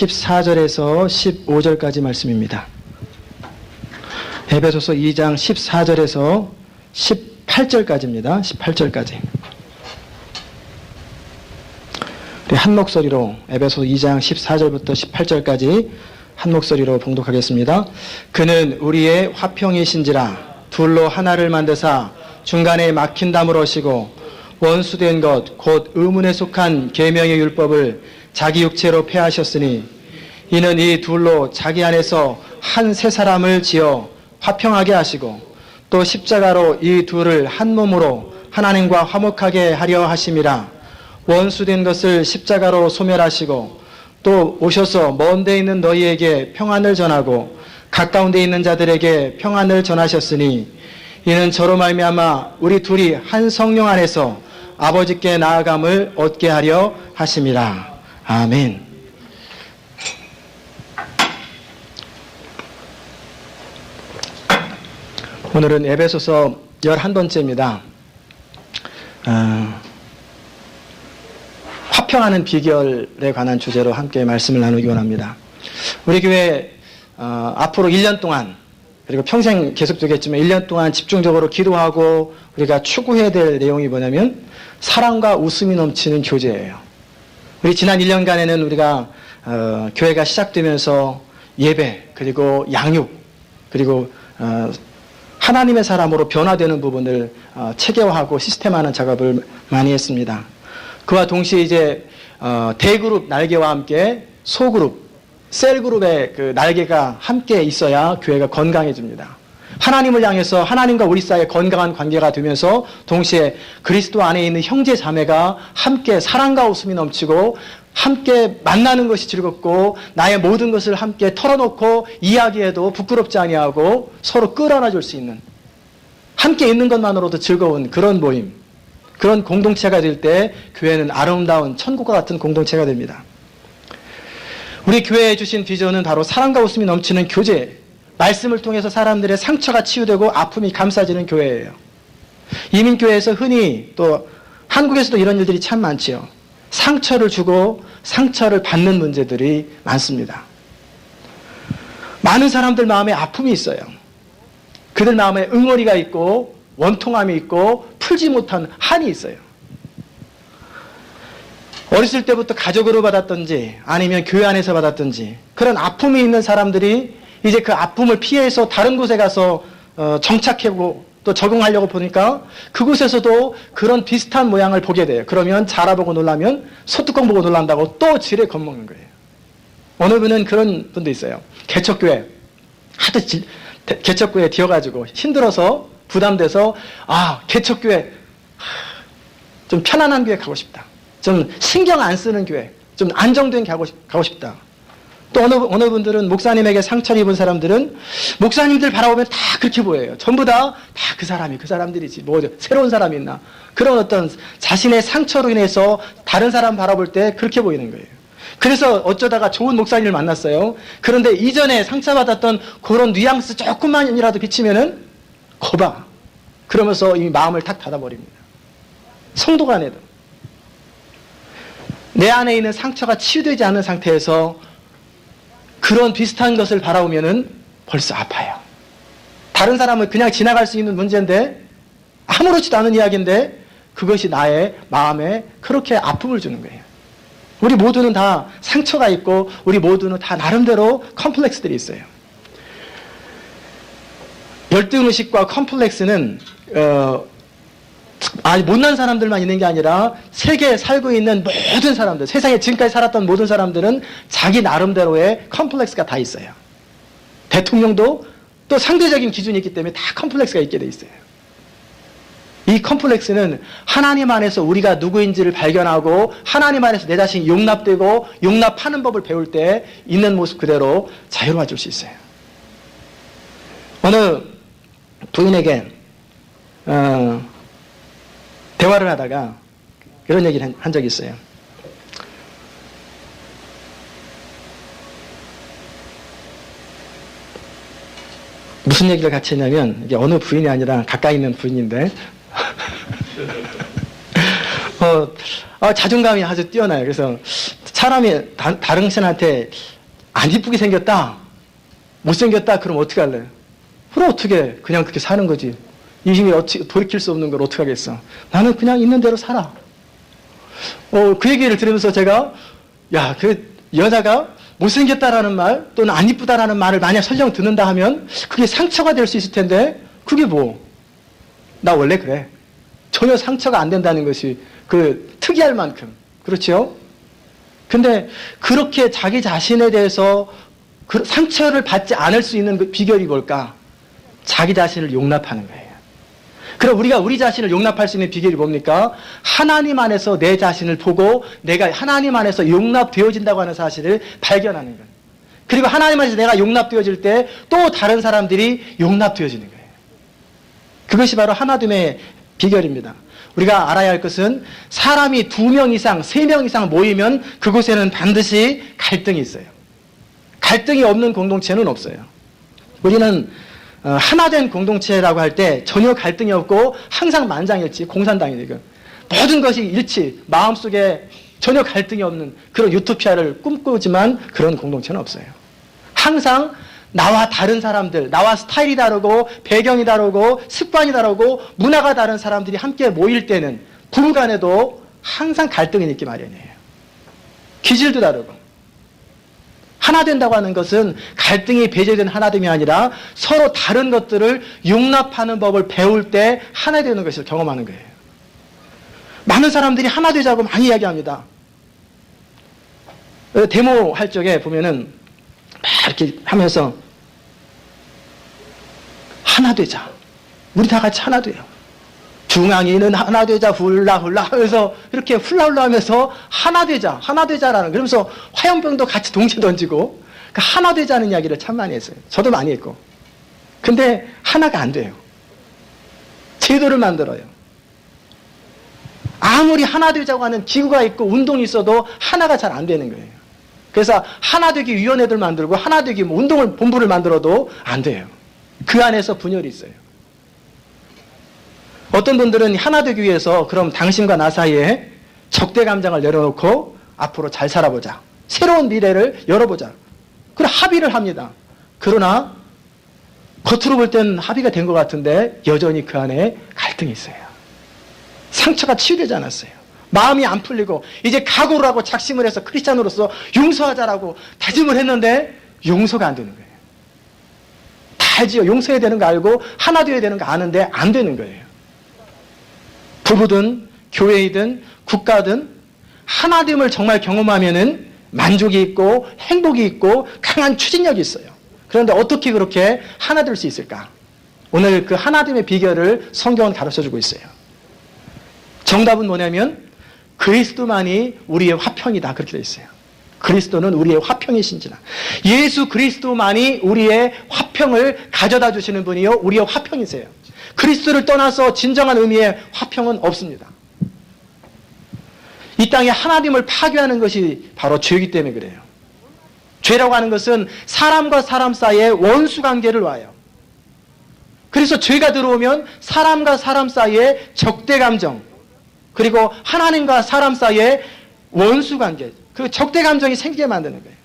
14절에서 15절까지 말씀입니다. 에베소서 2장 14절에서 18절까지입니다. 18절까지. 한 목소리로 에베소서 2장 14절부터 18절까지 한 목소리로 봉독하겠습니다. 그는 우리의 화평이신지라 둘로 하나를 만드사 중간에 막힌 담을 어시고 원수된 것 곧 의문에 속한 계명의 율법을 자기 육체로 폐하셨으니 이는 이 둘로 자기 안에서 한 새 사람을 지어 화평하게 하시고 또 십자가로 이 둘을 한 몸으로 하나님과 화목하게 하려 하심이라. 원수된 것을 십자가로 소멸하시고 또 오셔서 먼 데 있는 너희에게 평안을 전하고 가까운 데 있는 자들에게 평안을 전하셨으니 이는 저로 말미암아 우리 둘이 한 성령 안에서 아버지께 나아감을 얻게 하려 하심이라. 아멘. 오늘은 에베소서 11번째입니다. 화평하는 비결에 관한 주제로 함께 말씀을 나누기 원합니다. 우리 교회 앞으로 1년 동안 그리고 평생 계속되겠지만 1년 동안 집중적으로 기도하고 우리가 추구해야 될 내용이 뭐냐면 사랑과 웃음이 넘치는 교제예요. 우리 지난 1년간에는 우리가 교회가 시작되면서 예배 그리고 양육 그리고 하나님의 사람으로 변화되는 부분을 체계화하고 시스템화하는 작업을 많이 했습니다. 그와 동시에 이제 대그룹 날개와 함께 소그룹, 셀그룹의 그 날개가 함께 있어야 교회가 건강해집니다. 하나님을 향해서 하나님과 우리 사이에 건강한 관계가 되면서 동시에 그리스도 안에 있는 형제 자매가 함께 사랑과 웃음이 넘치고 함께 만나는 것이 즐겁고 나의 모든 것을 함께 털어놓고 이야기해도 부끄럽지 아니하고 서로 끌어안아줄 수 있는 함께 있는 것만으로도 즐거운 그런 모임, 그런 공동체가 될 때 교회는 아름다운 천국과 같은 공동체가 됩니다. 우리 교회에 주신 비전은 바로 사랑과 웃음이 넘치는 교제, 말씀을 통해서 사람들의 상처가 치유되고 아픔이 감싸지는 교회예요. 이민교회에서 흔히 또 한국에서도 이런 일들이 참 많지요. 상처를 주고 상처를 받는 문제들이 많습니다. 많은 사람들 마음에 아픔이 있어요. 그들 마음에 응어리가 있고 원통함이 있고 풀지 못한 한이 있어요. 어렸을 때부터 가족으로 받았든지 아니면 교회 안에서 받았든지 그런 아픔이 있는 사람들이 이제 그 아픔을 피해서 다른 곳에 가서 정착하고 또 적응하려고 보니까 그곳에서도 그런 비슷한 모양을 보게 돼요. 그러면 자라보고 놀라면 소뚜껑 보고 놀란다고 또 지레 겁먹는 거예요. 어느 분은 그런 분도 있어요. 개척교회 하도 개척교회 뛰어가지고 힘들어서 부담돼서 개척교회 좀 편안한 교회 가고 싶다. 좀 신경 안 쓰는 교회, 좀 안정된 교회 가고 싶다. 또 어느 분들은 목사님에게 상처를 입은 사람들은 목사님들 바라보면 다 그렇게 보여요. 전부 다 그 사람들이지. 뭐 새로운 사람이 있나. 그런 어떤 자신의 상처로 인해서 다른 사람 바라볼 때 그렇게 보이는 거예요. 그래서 어쩌다가 좋은 목사님을 만났어요. 그런데 이전에 상처받았던 그런 뉘앙스 조금만이라도 비치면은 거봐. 그러면서 이 마음을 탁 닫아버립니다. 성도 간에도. 내 안에 있는 상처가 치유되지 않은 상태에서 그런 비슷한 것을 바라보면은 벌써 아파요. 다른 사람은 그냥 지나갈 수 있는 문제인데 아무렇지도 않은 이야기인데 그것이 나의 마음에 그렇게 아픔을 주는 거예요. 우리 모두는 다 상처가 있고 우리 모두는 다 나름대로 컴플렉스들이 있어요. 열등의식과 컴플렉스는 못난 사람들만 있는 게 아니라 세계에 살고 있는 모든 사람들, 세상에 지금까지 살았던 모든 사람들은 자기 나름대로의 컴플렉스가 다 있어요. 대통령도 또 상대적인 기준이 있기 때문에 다 컴플렉스가 있게 돼 있어요. 이 컴플렉스는 하나님 안에서 우리가 누구인지를 발견하고 하나님 안에서 내 자신이 용납되고 용납하는 법을 배울 때 있는 모습 그대로 자유로워질 수 있어요. 어느 부인에게 대화를 하다가 이런 얘기를 한 적이 있어요. 무슨 얘기를 같이 했냐면 이게 어느 부인이 아니라 가까이 있는 부인인데 자존감이 아주 뛰어나요. 그래서 사람이 다른 사람한테 안 이쁘게 생겼다, 못생겼다, 그럼 어떻게 할래? 그럼 어떻게 그냥 그렇게 사는 거지. 이 힘이 돌이킬 수 없는 걸 어떻게 하겠어. 나는 그냥 있는 대로 살아. 그 얘기를 들으면서 제가, 야, 그 여자가 못생겼다라는 말 또는 안 이쁘다라는 말을 만약 설령 듣는다 하면 그게 상처가 될 수 있을 텐데, 그게 뭐, 나 원래 그래. 전혀 상처가 안 된다는 것이 그 특이할 만큼. 그렇죠? 근데 그렇게 자기 자신에 대해서 그 상처를 받지 않을 수 있는 그 비결이 뭘까? 자기 자신을 용납하는 거예요. 그럼 우리가 우리 자신을 용납할 수 있는 비결이 뭡니까? 하나님 안에서 내 자신을 보고 내가 하나님 안에서 용납되어진다고 하는 사실을 발견하는 거예요. 그리고 하나님 안에서 내가 용납되어질 때 또 다른 사람들이 용납되어지는 거예요. 그것이 바로 하나됨의 비결입니다. 우리가 알아야 할 것은 사람이 2명 이상, 3명 이상 모이면 그곳에는 반드시 갈등이 있어요. 갈등이 없는 공동체는 없어요. 우리는 하나된 공동체라고 할 때 전혀 갈등이 없고 항상 만장일치, 공산당이니까 모든 것이 일치, 마음속에 전혀 갈등이 없는 그런 유토피아를 꿈꾸지만 그런 공동체는 없어요. 항상 나와 다른 사람들, 나와 스타일이 다르고 배경이 다르고 습관이 다르고 문화가 다른 사람들이 함께 모일 때는 부부 간에도 항상 갈등이 있기 마련이에요. 기질도 다르고. 하나 된다고 하는 것은 갈등이 배제된 하나됨이 아니라 서로 다른 것들을 용납하는 법을 배울 때 하나 되는 것을 경험하는 거예요. 많은 사람들이 하나 되자고 많이 이야기합니다. 데모 할 적에 보면은 막 이렇게 하면서 하나 되자. 우리 다 같이 하나 돼요. 중앙이는 하나 되자 훌라훌라 하면서 이렇게 훌라훌라 하면서 하나 되자라는 그러면서 화염병도 같이 동시에 던지고 하나 되자는 이야기를 참 많이 했어요. 저도 많이 했고. 근데 하나가 안 돼요. 제도를 만들어요. 아무리 하나 되자고 하는 기구가 있고 운동이 있어도 하나가 잘 안 되는 거예요. 그래서 하나 되기 위원회들 만들고 하나 되기 운동을 본부를 만들어도 안 돼요. 그 안에서 분열이 있어요. 어떤 분들은 하나 되기 위해서 그럼 당신과 나 사이에 적대 감정을 내려놓고 앞으로 잘 살아보자. 새로운 미래를 열어보자. 그럼 합의를 합니다. 그러나 겉으로 볼 땐 합의가 된 것 같은데 여전히 그 안에 갈등이 있어요. 상처가 치유되지 않았어요. 마음이 안 풀리고 이제 각오를 하고 작심을 해서 크리스찬으로서 용서하자라고 다짐을 했는데 용서가 안 되는 거예요. 다 알지요. 용서해야 되는 거 알고 하나 되어야 되는 거 아는데 안 되는 거예요. 부부든 교회이든 국가든 하나됨을 정말 경험하면은 만족이 있고 행복이 있고 강한 추진력이 있어요. 그런데 어떻게 그렇게 하나 될 수 있을까? 오늘 그 하나됨의 비결을 성경은 가르쳐주고 있어요. 정답은 뭐냐면 그리스도만이 우리의 화평이다. 그렇게 되어 있어요. 그리스도는 우리의 화평이신지라. 예수 그리스도만이 우리의 화평을 가져다 주시는 분이요 우리의 화평이세요. 그리스도를 떠나서 진정한 의미의 화평은 없습니다. 이 땅에 하나님을 파괴하는 것이 바로 죄이기 때문에 그래요. 죄라고 하는 것은 사람과 사람 사이에 원수 관계를 놔요. 그래서 죄가 들어오면 사람과 사람 사이에 적대 감정, 그리고 하나님과 사람 사이에 원수 관계, 그 적대 감정이 생기게 만드는 거예요.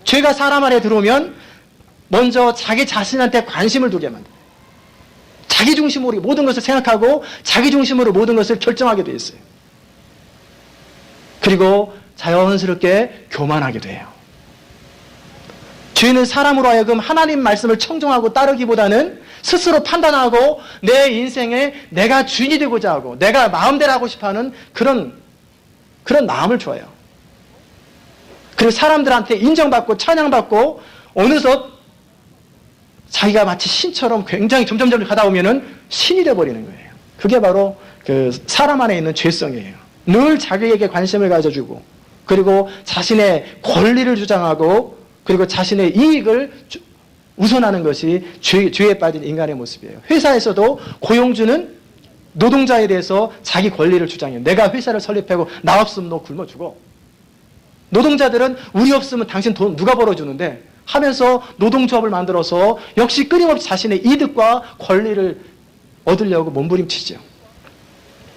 죄가 사람 안에 들어오면 먼저 자기 자신한테 관심을 두게 만들어요. 자기 중심으로 모든 것을 생각하고 자기 중심으로 모든 것을 결정하게 돼 있어요. 그리고 자연스럽게 교만하게 돼요. 죄는 사람으로 하여금 하나님 말씀을 청종하고 따르기보다는 스스로 판단하고 내 인생에 내가 주인이 되고자 하고 내가 마음대로 하고 싶어하는 그런 마음을 줘요. 그리고 사람들한테 인정받고 찬양받고 어느덧 자기가 마치 신처럼 굉장히 점점 가다 보면은 신이 되어버리는 거예요. 그게 바로 그 사람 안에 있는 죄성이에요. 늘 자기에게 관심을 가져주고 그리고 자신의 권리를 주장하고 그리고 자신의 이익을 우선하는 것이 죄에 빠진 인간의 모습이에요. 회사에서도 고용주는 노동자에 대해서 자기 권리를 주장해요. 내가 회사를 설립하고 나 없으면 너 굶어 죽어. 노동자들은 우리 없으면 당신 돈 누가 벌어주는데 하면서 노동조합을 만들어서 역시 끊임없이 자신의 이득과 권리를 얻으려고 몸부림치죠.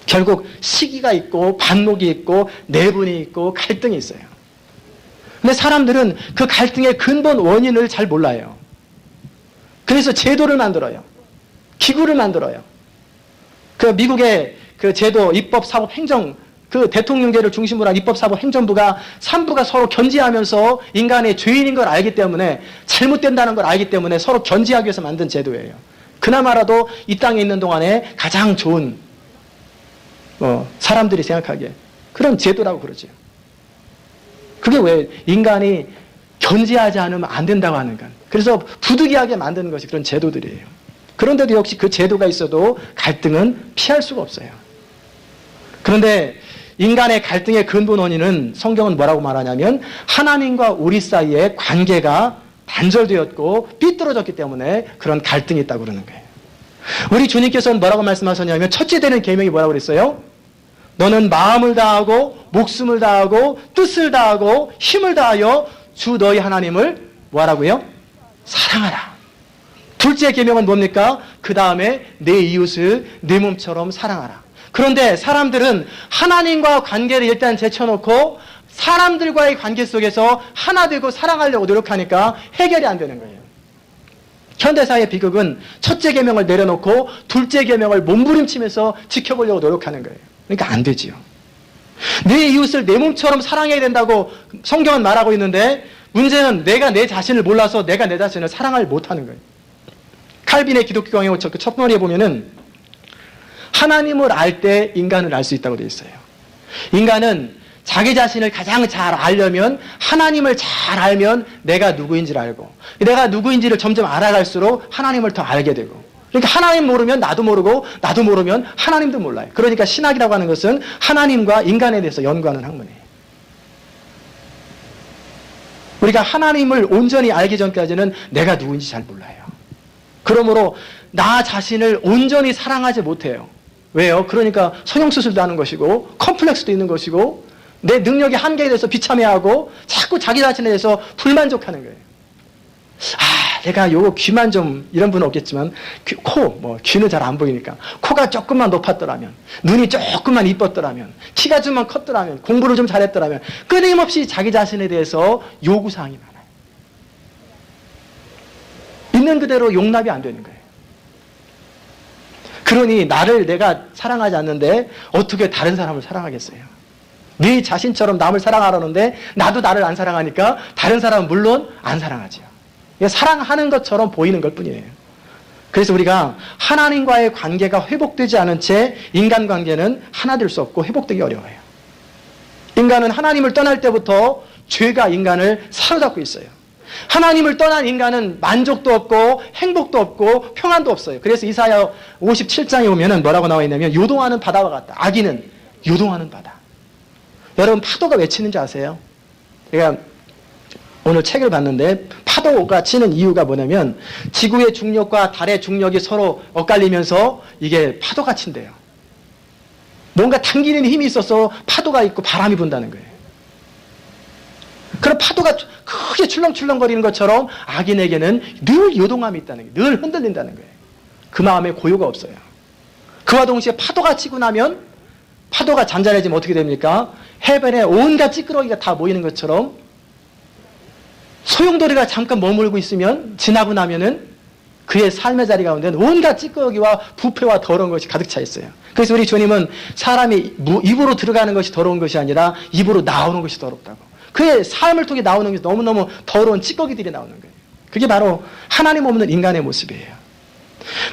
결국 시기가 있고 반목이 있고 내분이 있고 갈등이 있어요. 근데 사람들은 그 갈등의 근본 원인을 잘 몰라요. 그래서 제도를 만들어요. 기구를 만들어요. 그 미국의 그 제도, 입법, 사법, 행정, 그 대통령제를 중심으로 한 입법, 사법, 행정부가 3부가 서로 견제하면서 인간의 죄인인 걸 알기 때문에, 잘못된다는 걸 알기 때문에 서로 견제하기 위해서 만든 제도예요. 그나마라도 이 땅에 있는 동안에 가장 좋은 사람들이 생각하기에 그런 제도라고 그러죠. 그게 왜 인간이 견제하지 않으면 안 된다고 하는가. 그래서 부득이하게 만드는 것이 그런 제도들이에요. 그런데도 역시 그 제도가 있어도 갈등은 피할 수가 없어요. 그런데 인간의 갈등의 근본 원인은 성경은 뭐라고 말하냐면 하나님과 우리 사이의 관계가 단절되었고 삐뚤어졌기 때문에 그런 갈등이 있다고 그러는 거예요. 우리 주님께서는 뭐라고 말씀하셨냐면 첫째 되는 계명이 뭐라고 그랬어요? 너는 마음을 다하고 목숨을 다하고 뜻을 다하고 힘을 다하여 주 너희 하나님을 뭐하라고요? 사랑하라. 둘째 계명은 뭡니까? 그 다음에 내 이웃을 내 몸처럼 사랑하라. 그런데 사람들은 하나님과 관계를 일단 제쳐놓고 사람들과의 관계 속에서 하나 되고 사랑하려고 노력하니까 해결이 안 되는 거예요. 현대사의 비극은 첫째 계명을 내려놓고 둘째 계명을 몸부림치면서 지켜보려고 노력하는 거예요. 그러니까 안 되지요. 내 이웃을 내 몸처럼 사랑해야 된다고 성경은 말하고 있는데 문제는 내가 내 자신을 몰라서 내가 내 자신을 사랑을 못하는 거예요. 칼빈의 기독교 강의 첫 머리에 보면은 하나님을 알 때 인간을 알 수 있다고 되어 있어요. 인간은 자기 자신을 가장 잘 알려면 하나님을 잘 알면 내가 누구인지를 알고 내가 누구인지를 점점 알아갈수록 하나님을 더 알게 되고 그러니까 하나님 모르면 나도 모르고 나도 모르면 하나님도 몰라요. 그러니까 신학이라고 하는 것은 하나님과 인간에 대해서 연구하는 학문이에요. 우리가 하나님을 온전히 알기 전까지는 내가 누구인지 잘 몰라요. 그러므로 나 자신을 온전히 사랑하지 못해요. 왜요? 그러니까 성형수술도 하는 것이고 컴플렉스도 있는 것이고 내 능력의 한계에 대해서 비참해하고 자꾸 자기 자신에 대해서 불만족하는 거예요. 내가 요거 귀만 좀 이런 분은 없겠지만 귀는 잘 안 보이니까 코가 조금만 높았더라면 눈이 조금만 이뻤더라면 키가 좀만 컸더라면 공부를 좀 잘했더라면 끊임없이 자기 자신에 대해서 요구사항이 많아요. 있는 그대로 용납이 안 되는 거예요. 그러니 나를 내가 사랑하지 않는데 어떻게 다른 사람을 사랑하겠어요? 네 자신처럼 남을 사랑하라는데 나도 나를 안 사랑하니까 다른 사람은 물론 안 사랑하지요. 사랑하는 것처럼 보이는 것 뿐이에요. 그래서 우리가 하나님과의 관계가 회복되지 않은 채 인간관계는 하나 될 수 없고 회복되기 어려워요. 인간은 하나님을 떠날 때부터 죄가 인간을 사로잡고 있어요. 하나님을 떠난 인간은 만족도 없고 행복도 없고 평안도 없어요. 그래서 이사야 57장에 보면 뭐라고 나와 있냐면 요동하는 바다와 같다. 악인은 요동하는 바다. 여러분 파도가 왜 치는지 아세요? 제가 오늘 책을 봤는데 파도가 치는 이유가 뭐냐면 지구의 중력과 달의 중력이 서로 엇갈리면서 이게 파도가 친대요. 뭔가 당기는 힘이 있어서 파도가 있고 바람이 분다는 거예요. 그럼 파도가 크게 출렁출렁거리는 것처럼 악인에게는 늘 요동함이 있다는 거예요. 늘 흔들린다는 거예요. 그 마음에 고요가 없어요. 그와 동시에 파도가 치고 나면 파도가 잔잔해지면 어떻게 됩니까? 해변에 온갖 찌끄러기가 다 모이는 것처럼 소용돌이가 잠깐 머물고 있으면 지나고 나면은 그의 삶의 자리 가운데는 온갖 찌꺼기와 부패와 더러운 것이 가득 차 있어요. 그래서 우리 주님은 사람이 입으로 들어가는 것이 더러운 것이 아니라 입으로 나오는 것이 더럽다고. 그의 삶을 통해 나오는 것이 너무너무 더러운 찌꺼기들이 나오는 거예요. 그게 바로 하나님 없는 인간의 모습이에요.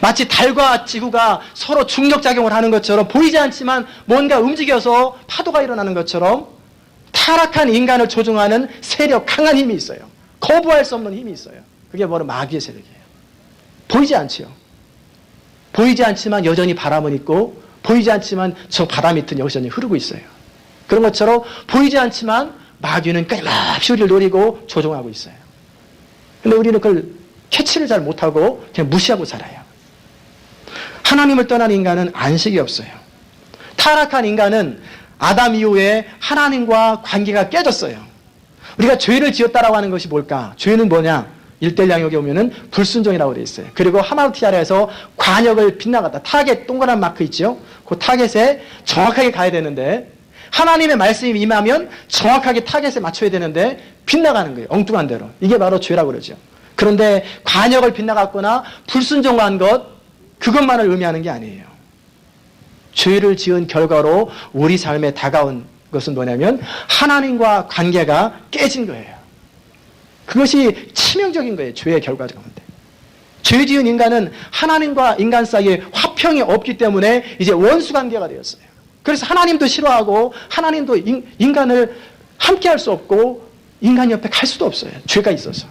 마치 달과 지구가 서로 중력작용을 하는 것처럼 보이지 않지만 뭔가 움직여서 파도가 일어나는 것처럼 타락한 인간을 조종하는 세력, 강한 힘이 있어요. 거부할 수 없는 힘이 있어요. 그게 바로 마귀의 세력이에요. 보이지 않지요. 보이지 않지만 여전히 바람은 있고 보이지 않지만 저 바다 밑은 여전히 흐르고 있어요. 그런 것처럼 보이지 않지만 마귀는 끊임없이 우리를 노리고 조종하고 있어요. 근데 우리는 그걸 캐치를 잘 못하고 그냥 무시하고 살아요. 하나님을 떠난 인간은 안식이 없어요. 타락한 인간은 아담 이후에 하나님과 관계가 깨졌어요. 우리가 죄를 지었다라고 하는 것이 뭘까? 죄는 뭐냐? 1대1 양역에 오면은 불순종이라고 되어 있어요. 그리고 하마르티아라에서 관역을 빗나갔다. 타겟 동그란 마크 있죠? 그 타겟에 정확하게 가야 되는데 하나님의 말씀이 임하면 정확하게 타겟에 맞춰야 되는데 빗나가는 거예요. 엉뚱한 대로. 이게 바로 죄라고 그러죠. 그런데 관역을 빗나갔거나 불순종한 것, 그것만을 의미하는 게 아니에요. 죄를 지은 결과로 우리 삶에 다가온 것은 뭐냐면 하나님과 관계가 깨진 거예요. 그것이 치명적인 거예요. 죄의 결과 가운데. 죄 지은 인간은 하나님과 인간 사이에 화평이 없기 때문에 이제 원수 관계가 되었어요. 그래서 하나님도 싫어하고 하나님도 인간을 함께 할 수 없고 인간 옆에 갈 수도 없어요. 죄가 있어서.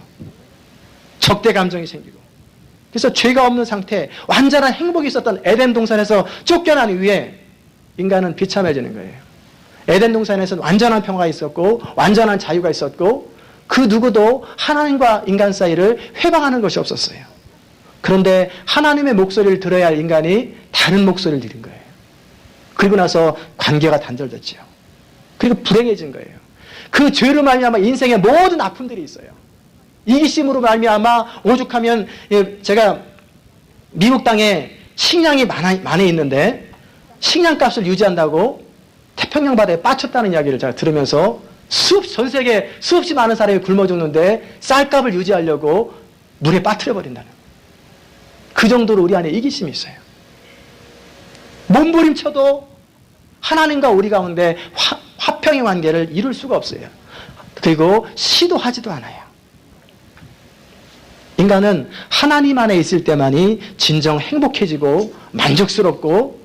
적대 감정이 생기고. 그래서 죄가 없는 상태, 완전한 행복이 있었던 에덴 동산에서 쫓겨난 이후에 인간은 비참해지는 거예요. 에덴 동산에서는 완전한 평화가 있었고 완전한 자유가 있었고 그 누구도 하나님과 인간 사이를 회방하는 것이 없었어요. 그런데 하나님의 목소리를 들어야 할 인간이 다른 목소리를 들은 거예요. 그리고 나서 관계가 단절됐죠. 그리고 불행해진 거예요. 그 죄로 말미암아 인생의 모든 아픔들이 있어요. 이기심으로 말미암아 오죽하면 제가 미국 땅에 식량이 많이 있는데 식량값을 유지한다고 태평양 바다에 빠졌다는 이야기를 제가 들으면서 전 세계 수없이 많은 사람이 굶어 죽는데 쌀값을 유지하려고 물에 빠뜨려 버린다는 거예요. 그 정도로 우리 안에 이기심이 있어요. 몸부림쳐도 하나님과 우리 가운데 화평의 관계를 이룰 수가 없어요. 그리고 시도하지도 않아요. 인간은 하나님 안에 있을 때만이 진정 행복해지고 만족스럽고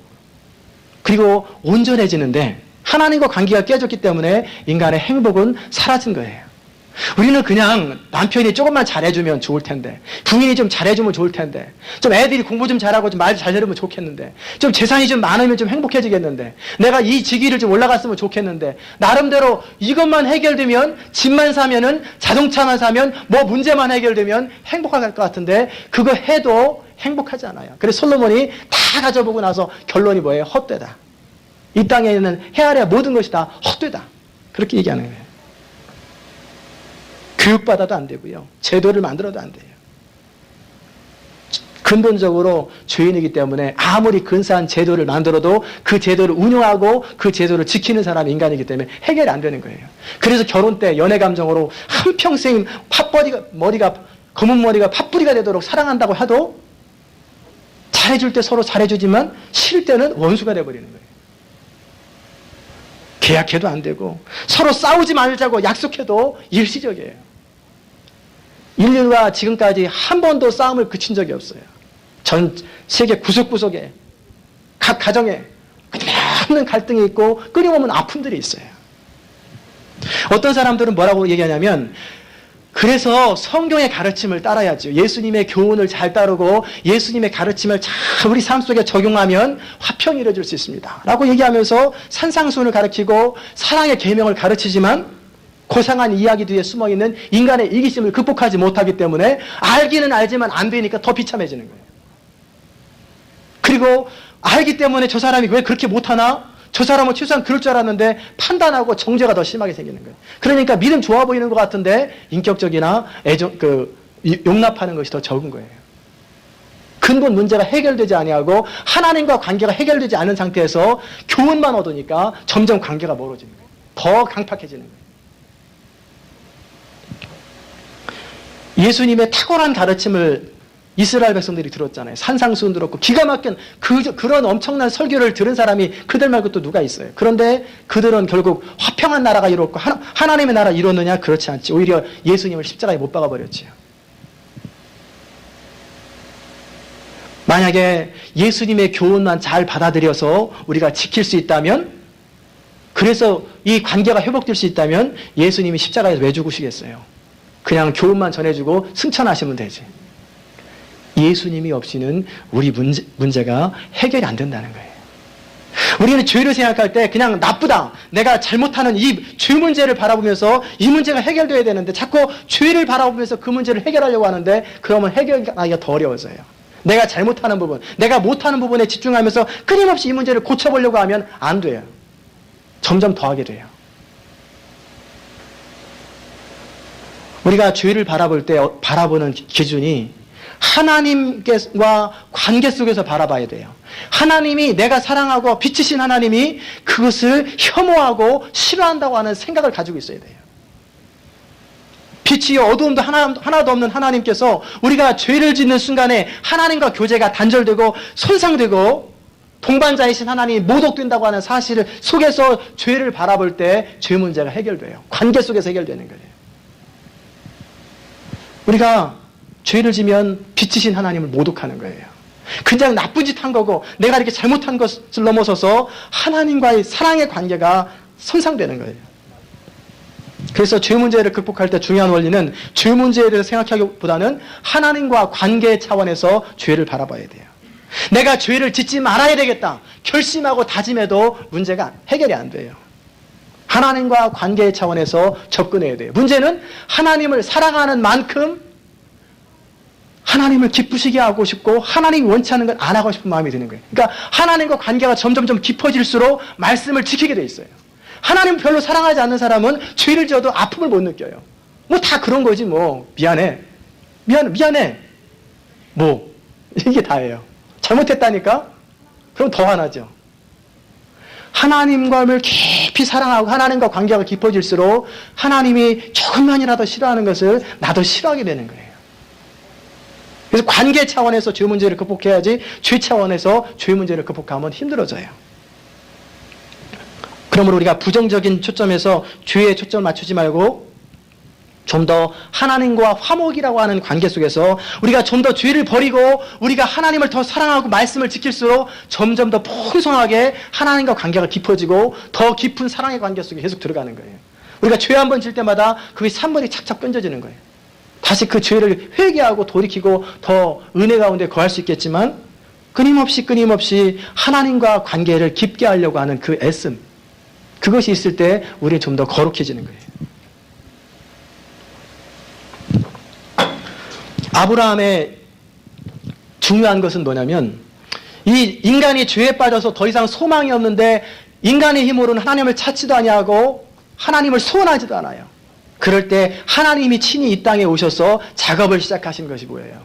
그리고 온전해지는데 하나님과 관계가 깨졌기 때문에 인간의 행복은 사라진 거예요. 우리는 그냥 남편이 조금만 잘해주면 좋을 텐데, 부인이 좀 잘해주면 좋을 텐데, 좀 애들이 공부 좀 잘하고 좀 말 잘 들으면 좋겠는데, 좀 재산이 좀 많으면 좀 행복해지겠는데, 내가 이 직위를 좀 올라갔으면 좋겠는데, 나름대로 이것만 해결되면, 집만 사면은, 자동차만 사면, 뭐 문제만 해결되면 행복할 것 같은데, 그거 해도 행복하지 않아요. 그래서 솔로몬이 다 가져보고 나서 결론이 뭐예요? 헛되다. 이 땅에 있는 해 아래 모든 것이 다 헛되다. 그렇게 얘기하는 거예요. 교육받아도 안 되고요. 제도를 만들어도 안 돼요. 근본적으로 죄인이기 때문에 아무리 근사한 제도를 만들어도 그 제도를 운영하고 그 제도를 지키는 사람이 인간이기 때문에 해결이 안 되는 거예요. 그래서 결혼 때 연애 감정으로 한평생 검은 머리가 팥뿌리가 되도록 사랑한다고 해도 잘해줄 때 서로 잘해주지만 싫을 때는 원수가 돼버리는 거예요. 계약해도 안 되고 서로 싸우지 말자고 약속해도 일시적이에요. 인류가 지금까지 한 번도 싸움을 그친 적이 없어요. 전 세계 구석구석에 각 가정에 끊임없는 갈등이 있고 끊임없는 아픔들이 있어요. 어떤 사람들은 뭐라고 얘기하냐면 그래서 성경의 가르침을 따라야죠. 예수님의 교훈을 잘 따르고 예수님의 가르침을 잘 우리 삶 속에 적용하면 화평이 이루어질 수 있습니다. 라고 얘기하면서 산상수훈을 가르치고 사랑의 계명을 가르치지만 고상한 이야기 뒤에 숨어있는 인간의 이기심을 극복하지 못하기 때문에 알기는 알지만 안 되니까 더 비참해지는 거예요. 그리고 알기 때문에 저 사람이 왜 그렇게 못하나? 저 사람은 최소한 그럴 줄 알았는데 판단하고 정죄가 더 심하게 생기는 거예요. 그러니까 믿음 좋아 보이는 것 같은데 인격적이나 용납하는 것이 더 적은 거예요. 근본 문제가 해결되지 아니하고 하나님과 관계가 해결되지 않은 상태에서 교훈만 얻으니까 점점 관계가 멀어지는 거예요. 더 강팍해지는 거예요. 예수님의 탁월한 가르침을 이스라엘 백성들이 들었잖아요. 산상수훈 들었고 기가 막힌 그런 엄청난 설교를 들은 사람이 그들 말고 또 누가 있어요. 그런데 그들은 결국 화평한 나라가 이뤘고 하나님의 나라 이뤘느냐? 그렇지 않지. 오히려 예수님을 십자가에 못 박아버렸지요. 만약에 예수님의 교훈만 잘 받아들여서 우리가 지킬 수 있다면, 그래서 이 관계가 회복될 수 있다면 예수님이 십자가에서 왜 죽으시겠어요? 그냥 교훈만 전해주고 승천하시면 되지. 예수님이 없이는 우리 문제가 해결이 안 된다는 거예요. 우리는 죄를 생각할 때 그냥 나쁘다, 내가 잘못하는 이 죄 문제를 바라보면서 이 문제가 해결돼야 되는데 자꾸 죄를 바라보면서 그 문제를 해결하려고 하는데 그러면 해결하기가 더 어려워져요. 내가 잘못하는 부분, 내가 못하는 부분에 집중하면서 끊임없이 이 문제를 고쳐보려고 하면 안 돼요. 점점 더하게 돼요. 우리가 죄를 바라볼 때 바라보는 기준이 하나님과 관계 속에서 바라봐야 돼요. 하나님이 내가 사랑하고 빛이신 하나님이 그것을 혐오하고 싫어한다고 하는 생각을 가지고 있어야 돼요. 빛이 어두움도 하나도 없는 하나님께서 우리가 죄를 짓는 순간에 하나님과 교제가 단절되고 손상되고 동반자이신 하나님이 모독된다고 하는 사실을 속에서 죄를 바라볼 때 죄 문제가 해결돼요. 관계 속에서 해결되는 거예요. 우리가 죄를 지면 빛이신 하나님을 모독하는 거예요. 그냥 나쁜 짓 한 거고 내가 이렇게 잘못한 것을 넘어서서 하나님과의 사랑의 관계가 손상되는 거예요. 그래서 죄 문제를 극복할 때 중요한 원리는 죄 문제에 대해서 생각하기보다는 하나님과 관계 차원에서 죄를 바라봐야 돼요. 내가 죄를 짓지 말아야 되겠다 결심하고 다짐해도 문제가 해결이 안 돼요. 하나님과 관계 차원에서 접근해야 돼요. 문제는 하나님을 사랑하는 만큼 하나님을 기쁘시게 하고 싶고 하나님이 원치 않는 걸 안 하고 싶은 마음이 드는 거예요. 그러니까 하나님과 관계가 점점 깊어질수록 말씀을 지키게 돼 있어요. 하나님 별로 사랑하지 않는 사람은 죄를 지어도 아픔을 못 느껴요. 뭐 다 그런 거지 뭐. 미안해. 뭐 이게 다예요. 잘못했다니까? 그럼 더 화나죠. 하나님과를 깊이 사랑하고 하나님과 관계가 깊어질수록 하나님이 조금만이라도 싫어하는 것을 나도 싫어하게 되는 거예요. 그래서 관계 차원에서 죄 문제를 극복해야지 죄 차원에서 죄 문제를 극복하면 힘들어져요. 그러므로 우리가 부정적인 초점에서 죄에 초점을 맞추지 말고 좀 더 하나님과 화목이라고 하는 관계 속에서 우리가 좀 더 죄를 버리고 우리가 하나님을 더 사랑하고 말씀을 지킬수록 점점 더 풍성하게 하나님과 관계가 깊어지고 더 깊은 사랑의 관계 속에 계속 들어가는 거예요. 우리가 죄 한 번 질 때마다 그게 산물이 착착 끊어지는 거예요. 다시 그 죄를 회개하고 돌이키고 더 은혜 가운데 거할 수 있겠지만 끊임없이 하나님과 관계를 깊게 하려고 하는 그 애씀, 그것이 있을 때 우리는 좀 더 거룩해지는 거예요. 아브라함의 중요한 것은 뭐냐면 이 인간이 죄에 빠져서 더 이상 소망이 없는데 인간의 힘으로는 하나님을 찾지도 아니하고 하나님을 소원하지도 않아요. 그럴 때 하나님이 친히 이 땅에 오셔서 작업을 시작하신 것이 뭐예요?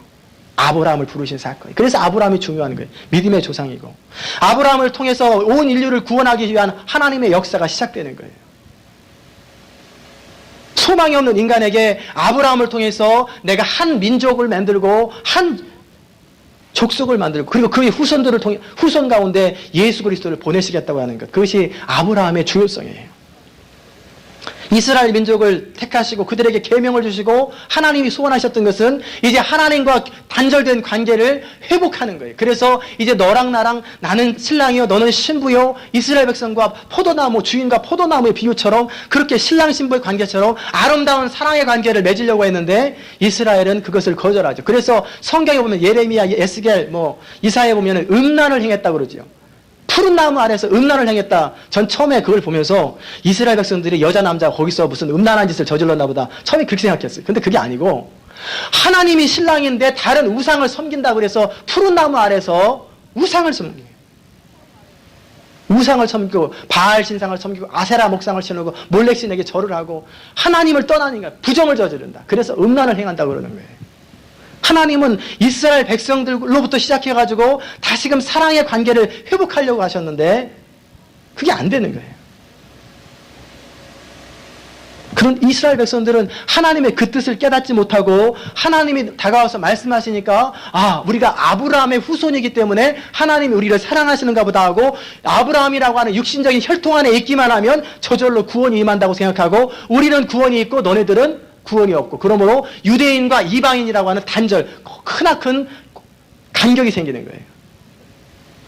아브라함을 부르신 사건. 그래서 아브라함이 중요한 거예요. 믿음의 조상이고 아브라함을 통해서 온 인류를 구원하기 위한 하나님의 역사가 시작되는 거예요. 소망이 없는 인간에게 아브라함을 통해서 내가 한 민족을 만들고 한 족속을 만들고 그리고 그의 후손들을 통해 후손 가운데 예수 그리스도를 보내시겠다고 하는 것. 그것이 아브라함의 중요성이에요. 이스라엘 민족을 택하시고 그들에게 계명을 주시고 하나님이 소원하셨던 것은 이제 하나님과 단절된 관계를 회복하는 거예요. 그래서 이제 너랑 나랑 나는 신랑이요 너는 신부요 이스라엘 백성과 포도나무 주인과 포도나무의 비유처럼 그렇게 신랑 신부의 관계처럼 아름다운 사랑의 관계를 맺으려고 했는데 이스라엘은 그것을 거절하죠. 그래서 성경에 보면 예레미야, 에스겔, 이사야에 보면 음란을 행했다고 그러죠. 푸른 나무 아래서 음란을 행했다. 전 처음에 그걸 보면서 이스라엘 백성들이 여자 남자가 거기서 무슨 음란한 짓을 저질렀나 보다. 처음에 그렇게 생각했어요. 근데 그게 아니고 하나님이 신랑인데 다른 우상을 섬긴다고 그래서 푸른 나무 아래서 우상을 섬겨요. 우상을 섬기고 바알 신상을 섬기고 아세라 목상을 치르고 몰렉 신에게 절을 하고 하나님을 떠나니까 부정을 저지른다. 그래서 음란을 행한다고 그러는 거예요. 하나님은 이스라엘 백성들로부터 시작해가지고 다시금 사랑의 관계를 회복하려고 하셨는데 그게 안 되는 거예요. 그런 이스라엘 백성들은 하나님의 그 뜻을 깨닫지 못하고 하나님이 다가와서 말씀하시니까 우리가 아브라함의 후손이기 때문에 하나님이 우리를 사랑하시는가 보다 하고 아브라함이라고 하는 육신적인 혈통 안에 있기만 하면 저절로 구원이 임한다고 생각하고 우리는 구원이 있고 너네들은 구원이 없고 그러므로 유대인과 이방인이라고 하는 단절, 크나큰 간격이 생기는 거예요.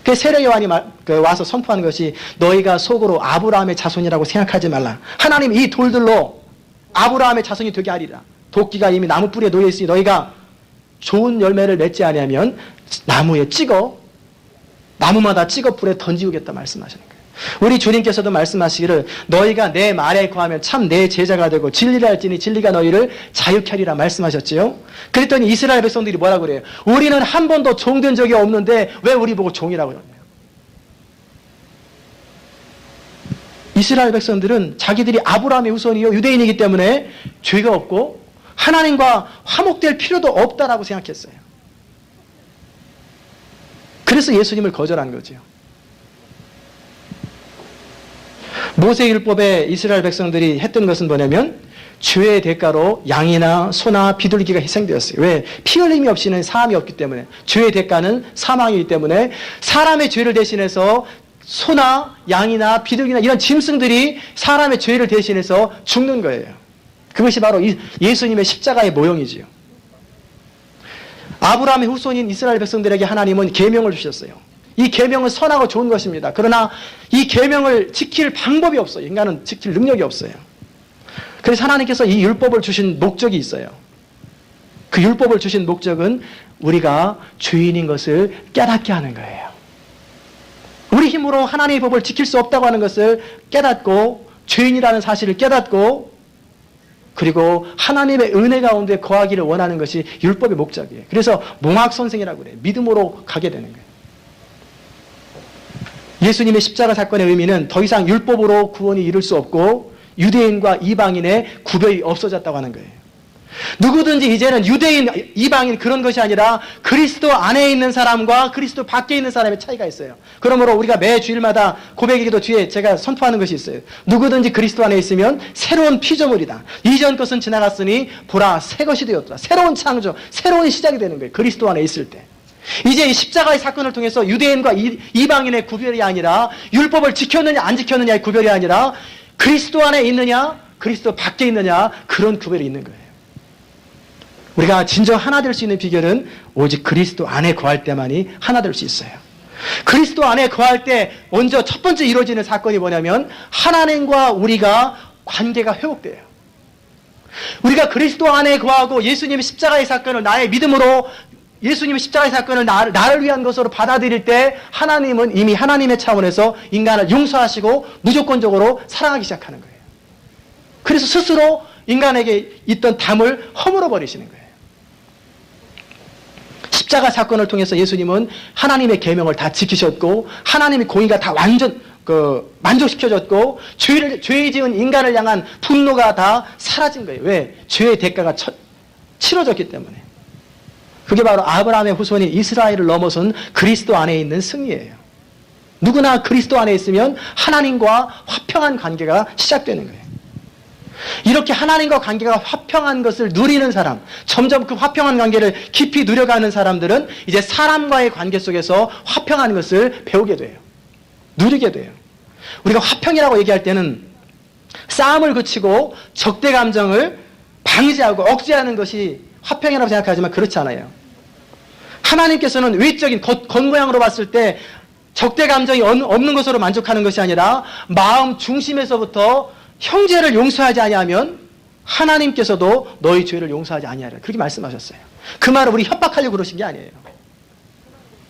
그래서 세례 요한이 와서 선포하는 것이 너희가 속으로 아브라함의 자손이라고 생각하지 말라. 하나님 이 돌들로 아브라함의 자손이 되게 하리라. 도끼가 이미 나무 뿌리에 놓여 있으니 너희가 좋은 열매를 맺지 아니하면 나무마다 찍어 불에 던지우겠다 말씀하시는 거예요. 우리 주님께서도 말씀하시기를 너희가 내 말에 거하면 참 내 제자가 되고 진리를 할지니 진리가 너희를 자유케 하리라 말씀하셨지요. 그랬더니 이스라엘 백성들이 뭐라고 그래요? 우리는 한 번도 종된 적이 없는데 왜 우리 보고 종이라고 그러냐. 이스라엘 백성들은 자기들이 아브라함의 후손이요 유대인이기 때문에 죄가 없고 하나님과 화목될 필요도 없다라고 생각했어요. 그래서 예수님을 거절한 거죠. 모세율법에 이스라엘 백성들이 했던 것은 뭐냐면 죄의 대가로 양이나 소나 비둘기가 희생되었어요. 왜? 피 흘림이 없이는 사함이 없기 때문에. 죄의 대가는 사망이기 때문에 사람의 죄를 대신해서 소나 양이나 비둘기나 이런 짐승들이 사람의 죄를 대신해서 죽는 거예요. 그것이 바로 예수님의 십자가의 모형이지요. 아브라함의 후손인 이스라엘 백성들에게 하나님은 계명을 주셨어요. 이 계명은 선하고 좋은 것입니다. 그러나 이 계명을 지킬 방법이 없어요. 인간은 지킬 능력이 없어요. 그래서 하나님께서 이 율법을 주신 목적이 있어요. 그 율법을 주신 목적은 우리가 죄인인 것을 깨닫게 하는 거예요. 우리 힘으로 하나님의 법을 지킬 수 없다고 하는 것을 깨닫고 죄인이라는 사실을 깨닫고 그리고 하나님의 은혜 가운데 거하기를 원하는 것이 율법의 목적이에요. 그래서 몽학선생이라고 그래요. 믿음으로 가게 되는 거예요. 예수님의 십자가 사건의 의미는 더 이상 율법으로 구원이 이룰 수 없고 유대인과 이방인의 구별이 없어졌다고 하는 거예요. 누구든지 이제는 유대인, 이방인 그런 것이 아니라 그리스도 안에 있는 사람과 그리스도 밖에 있는 사람의 차이가 있어요. 그러므로 우리가 매 주일마다 고백기도 뒤에 제가 선포하는 것이 있어요. 누구든지 그리스도 안에 있으면 새로운 피조물이다. 이전 것은 지나갔으니 보라 새 것이 되었더라. 새로운 창조, 새로운 시작이 되는 거예요. 그리스도 안에 있을 때. 이제 이 십자가의 사건을 통해서 유대인과 이방인의 구별이 아니라 율법을 지켰느냐 안 지켰느냐의 구별이 아니라 그리스도 안에 있느냐 그리스도 밖에 있느냐 그런 구별이 있는 거예요. 우리가 진정 하나 될 수 있는 비결은 오직 그리스도 안에 거할 때만이 하나 될 수 있어요. 그리스도 안에 거할 때 먼저 첫 번째 이루어지는 사건이 뭐냐면 하나님과 우리가 관계가 회복돼요. 우리가 그리스도 안에 거하고 예수님의 십자가의 사건을 나의 믿음으로 예수님의 십자가의 사건을 나를 위한 것으로 받아들일 때 하나님은 이미 하나님의 차원에서 인간을 용서하시고 무조건적으로 사랑하기 시작하는 거예요. 그래서 스스로 인간에게 있던 담을 허물어 버리시는 거예요. 십자가 사건을 통해서 예수님은 하나님의 계명을 다 지키셨고 하나님의 공의가 다 완전 만족시켜졌고 죄 지은 인간을 향한 분노가 다 사라진 거예요. 왜? 죄의 대가가 치러졌기 때문에. 그게 바로 아브라함의 후손인 이스라엘을 넘어선 그리스도 안에 있는 승리예요. 누구나 그리스도 안에 있으면 하나님과 화평한 관계가 시작되는 거예요. 이렇게 하나님과 관계가 화평한 것을 누리는 사람, 점점 그 화평한 관계를 깊이 누려가는 사람들은 이제 사람과의 관계 속에서 화평한 것을 배우게 돼요. 누리게 돼요. 우리가 화평이라고 얘기할 때는 싸움을 그치고 적대 감정을 방지하고 억제하는 것이 화평이라고 생각하지만 그렇지 않아요. 하나님께서는 외적인 겉모양으로 봤을 때 적대 감정이 없는 것으로 만족하는 것이 아니라 마음 중심에서부터 형제를 용서하지 아니하면 하나님께서도 너희 죄를 용서하지 아니하리라. 그렇게 말씀하셨어요. 그 말을 우리 협박하려고 그러신 게 아니에요.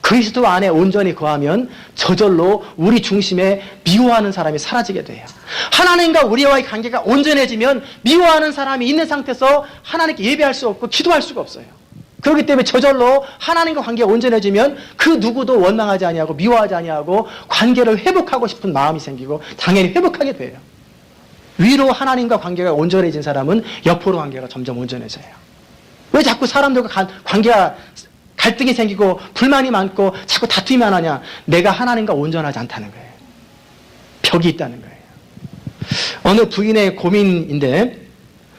그리스도 안에 온전히 거하면 저절로 우리 중심에 미워하는 사람이 사라지게 돼요. 하나님과 우리와의 관계가 온전해지면 미워하는 사람이 있는 상태에서 하나님께 예배할 수 없고 기도할 수가 없어요. 그렇기 때문에 저절로 하나님과 관계가 온전해지면 그 누구도 원망하지 아니하고 미워하지 아니하고 관계를 회복하고 싶은 마음이 생기고 당연히 회복하게 돼요. 위로 하나님과 관계가 온전해진 사람은 옆으로 관계가 점점 온전해져요. 왜 자꾸 사람들과 관계가 갈등이 생기고 불만이 많고 자꾸 다투기만 하냐? 내가 하나님과 온전하지 않다는 거예요. 벽이 있다는 거예요. 어느 부인의 고민인데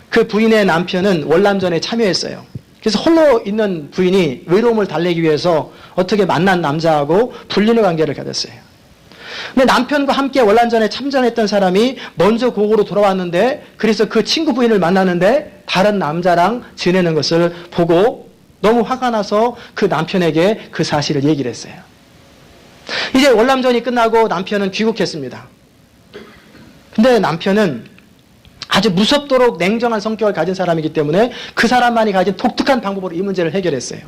그 부인의 남편은 월남전에 참여했어요. 그래서 홀로 있는 부인이 외로움을 달래기 위해서 어떻게 만난 남자하고 불륜의 관계를 가졌어요. 근데 남편과 함께 월남전에 참전했던 사람이 먼저 고국으로 돌아왔는데 그래서 그 친구 부인을 만나는데 다른 남자랑 지내는 것을 보고 너무 화가 나서 그 남편에게 그 사실을 얘기를 했어요. 이제 월남전이 끝나고 남편은 귀국했습니다. 근데 남편은 아주 무섭도록 냉정한 성격을 가진 사람이기 때문에 그 사람만이 가진 독특한 방법으로 이 문제를 해결했어요.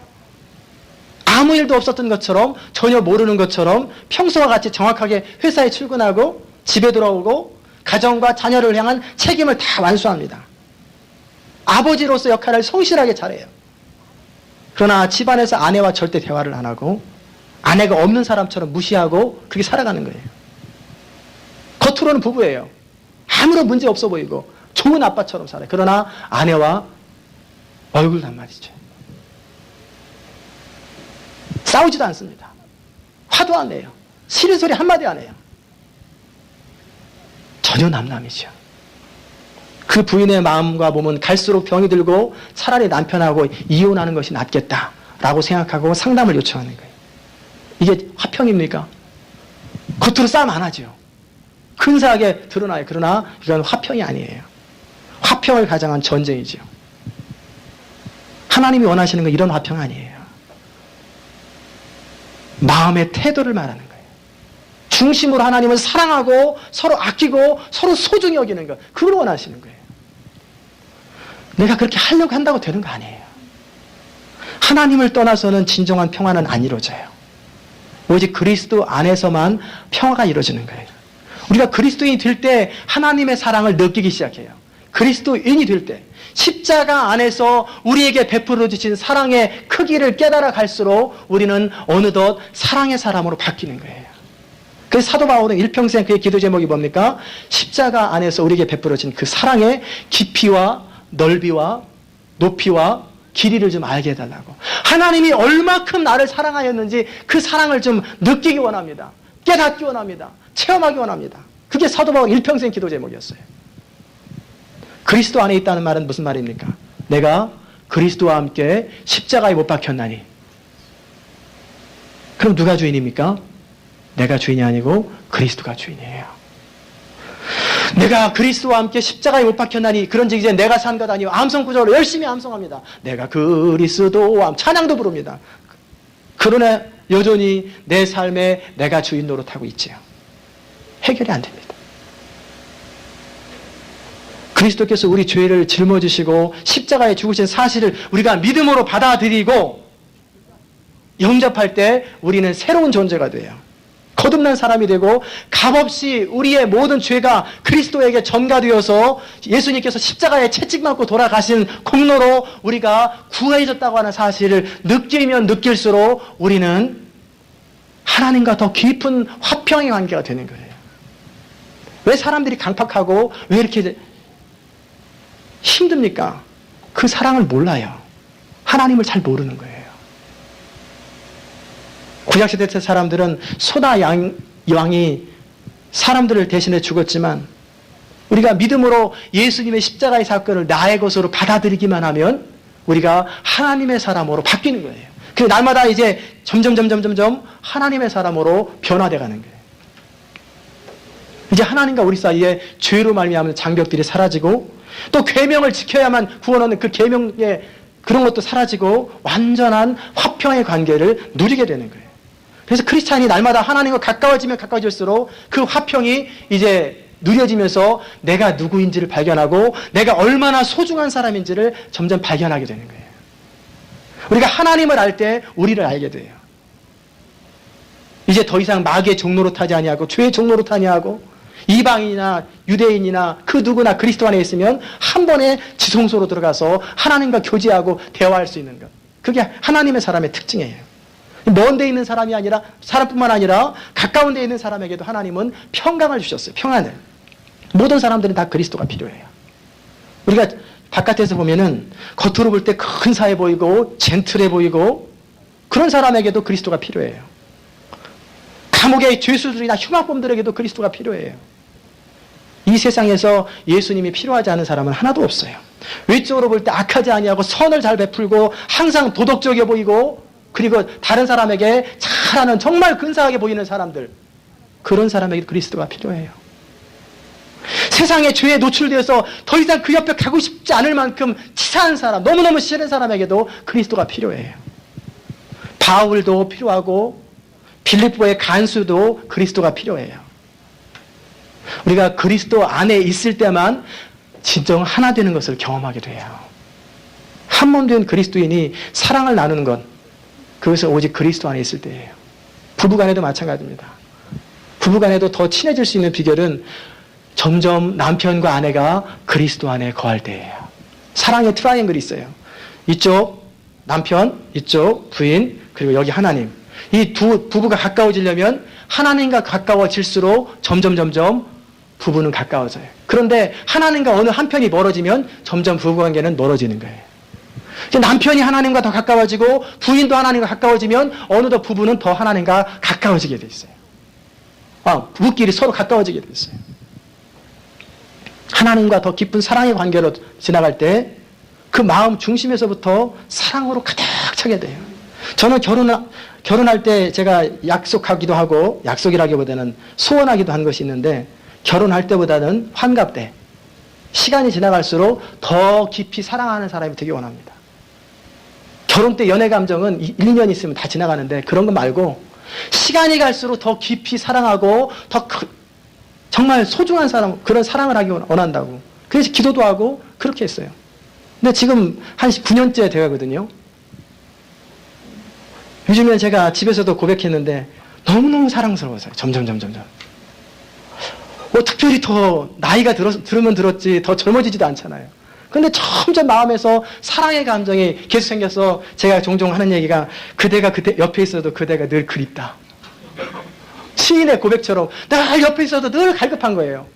아무 일도 없었던 것처럼 전혀 모르는 것처럼 평소와 같이 정확하게 회사에 출근하고 집에 돌아오고 가정과 자녀를 향한 책임을 다 완수합니다. 아버지로서 역할을 성실하게 잘해요. 그러나 집안에서 아내와 절대 대화를 안 하고 아내가 없는 사람처럼 무시하고 그렇게 살아가는 거예요. 겉으로는 부부예요. 아무런 문제 없어 보이고 좋은 아빠처럼 살아요. 그러나 아내와 얼굴도 안 마주쳐요. 싸우지도 않습니다. 화도 안 내요. 싫은 소리 한마디 안 해요. 전혀 남남이죠. 그 부인의 마음과 몸은 갈수록 병이 들고 차라리 남편하고 이혼하는 것이 낫겠다라고 생각하고 상담을 요청하는 거예요. 이게 화평입니까? 겉으로 싸움 안 하죠. 근사하게 드러나요. 그러나 이건 화평이 아니에요. 화평을 가장한 전쟁이죠. 하나님이 원하시는 건 이런 화평 아니에요. 마음의 태도를 말하는 거예요. 중심으로 하나님을 사랑하고 서로 아끼고 서로 소중히 여기는 것. 그걸 원하시는 거예요. 내가 그렇게 하려고 한다고 되는 거 아니에요. 하나님을 떠나서는 진정한 평화는 안 이루어져요. 오직 그리스도 안에서만 평화가 이루어지는 거예요. 우리가 그리스도인이 될 때 하나님의 사랑을 느끼기 시작해요. 그리스도인이 될 때 십자가 안에서 우리에게 베풀어 주신 사랑의 크기를 깨달아 갈수록 우리는 어느덧 사랑의 사람으로 바뀌는 거예요. 그래서 사도 바울은 일평생 그의 기도 제목이 뭡니까? 십자가 안에서 우리에게 베풀어진 그 사랑의 깊이와 넓이와 높이와 길이를 좀 알게 해달라고. 하나님이 얼마큼 나를 사랑하였는지 그 사랑을 좀 느끼기 원합니다. 깨닫기 원합니다. 체험하기 원합니다. 그게 사도 바울 일평생 기도 제목이었어요. 그리스도 안에 있다는 말은 무슨 말입니까? 내가 그리스도와 함께 십자가에 못 박혔나니. 그럼 누가 주인입니까? 내가 주인이 아니고 그리스도가 주인이에요. 내가 그리스도와 함께 십자가에 못 박혔나니, 그런즉 이제 내가 산 것 아니요 암송 구절로 열심히 암송합니다. 내가 그리스도와 찬양도 부릅니다. 그러나 여전히 내 삶에 내가 주인 노릇하고 있지요. 해결이 안 됩니다. 그리스도께서 우리 죄를 짊어지시고 십자가에 죽으신 사실을 우리가 믿음으로 받아들이고 영접할 때 우리는 새로운 존재가 돼요. 거듭난 사람이 되고 값없이 우리의 모든 죄가 그리스도에게 전가되어서 예수님께서 십자가에 채찍맞고 돌아가신 공로로 우리가 구해졌다고 하는 사실을 느끼면 느낄수록 우리는 하나님과 더 깊은 화평의 관계가 되는 거예요. 왜 사람들이 강팍하고 왜 이렇게 힘듭니까? 그 사랑을 몰라요. 하나님을 잘 모르는 거예요. 구약시대 사람들은 소나 왕이 사람들을 대신해 죽었지만 우리가 믿음으로 예수님의 십자가의 사건을 나의 것으로 받아들이기만 하면 우리가 하나님의 사람으로 바뀌는 거예요. 그 날마다 이제 점점 하나님의 사람으로 변화돼 가는 거예요. 이제 하나님과 우리 사이에 죄로 말미암은 장벽들이 사라지고 또 계명을 지켜야만 구원하는 그 계명의 그런 것도 사라지고 완전한 화평의 관계를 누리게 되는 거예요. 그래서 크리스찬이 날마다 하나님과 가까워지면 가까워질수록 그 화평이 이제 누려지면서 내가 누구인지를 발견하고 내가 얼마나 소중한 사람인지를 점점 발견하게 되는 거예요. 우리가 하나님을 알 때 우리를 알게 돼요. 이제 더 이상 마귀의 종노릇하지 아니하고 죄의 종노릇하지 아니하고 이방인이나 유대인이나 그 누구나 그리스도 안에 있으면 한 번에 지성소로 들어가서 하나님과 교제하고 대화할 수 있는 것. 그게 하나님의 사람의 특징이에요. 먼 데 있는 사람이 아니라 사람뿐만 아니라 가까운 데 있는 사람에게도 하나님은 평강을 주셨어요. 평안을. 모든 사람들은 다 그리스도가 필요해요. 우리가 바깥에서 보면은 겉으로 볼 때 근사해 보이고 젠틀해 보이고 그런 사람에게도 그리스도가 필요해요. 감옥의 죄수들이나 흉악범들에게도 그리스도가 필요해요. 이 세상에서 예수님이 필요하지 않은 사람은 하나도 없어요. 외적으로 볼 때 악하지 아니하고 선을 잘 베풀고 항상 도덕적이어 보이고 그리고 다른 사람에게 잘하는 정말 근사하게 보이는 사람들, 그런 사람에게 그리스도가 필요해요. 세상의 죄에 노출되어서 더 이상 그 옆에 가고 싶지 않을 만큼 치사한 사람, 너무너무 싫은 사람에게도 그리스도가 필요해요. 바울도 필요하고 빌립보의 간수도 그리스도가 필요해요. 우리가 그리스도 안에 있을 때만 진정 하나 되는 것을 경험하게 돼요. 한 몸 된 그리스도인이 사랑을 나누는 것, 그것은 오직 그리스도 안에 있을 때예요. 부부간에도 마찬가지입니다. 부부간에도 더 친해질 수 있는 비결은 점점 남편과 아내가 그리스도 안에 거할 때예요. 사랑의 트라이앵글이 있어요. 이쪽 남편, 이쪽 부인, 그리고 여기 하나님. 이 두 부부가 가까워지려면 하나님과 가까워질수록 점점 부부는 가까워져요. 그런데 하나님과 어느 한편이 멀어지면 점점 부부관계는 멀어지는 거예요. 남편이 하나님과 더 가까워지고 부인도 하나님과 가까워지면 어느덧 부부는 더 하나님과 가까워지게 돼 있어요. 부부끼리 서로 가까워지게 돼 있어요. 하나님과 더 깊은 사랑의 관계로 지나갈 때 그 마음 중심에서부터 사랑으로 가득 차게 돼요. 저는 결혼할 때 제가 약속하기도 하고, 약속이라기보다는 소원하기도 한 것이 있는데, 결혼할 때보다는 환갑 때 시간이 지나갈수록 더 깊이 사랑하는 사람이 되기 원합니다. 결혼 때 연애 감정은 1, 2년 있으면 다 지나가는데, 그런 거 말고 시간이 갈수록 더 깊이 사랑하고 정말 소중한 사람, 그런 사랑을 하기 원한다고. 그래서 기도도 하고 그렇게 했어요. 근데 지금 한 9년째 되거든요. 요즘엔 제가 집에서도 고백했는데 너무너무 사랑스러워서요. 점점. 특별히 더 나이가 들으면 들었지 더 젊어지지도 않잖아요. 근데 점점 마음에서 사랑의 감정이 계속 생겨서 제가 종종 하는 얘기가, 그대가 그대 옆에 있어도 그대가 늘 그립다. 시인의 고백처럼 늘 옆에 있어도 늘 갈급한 거예요.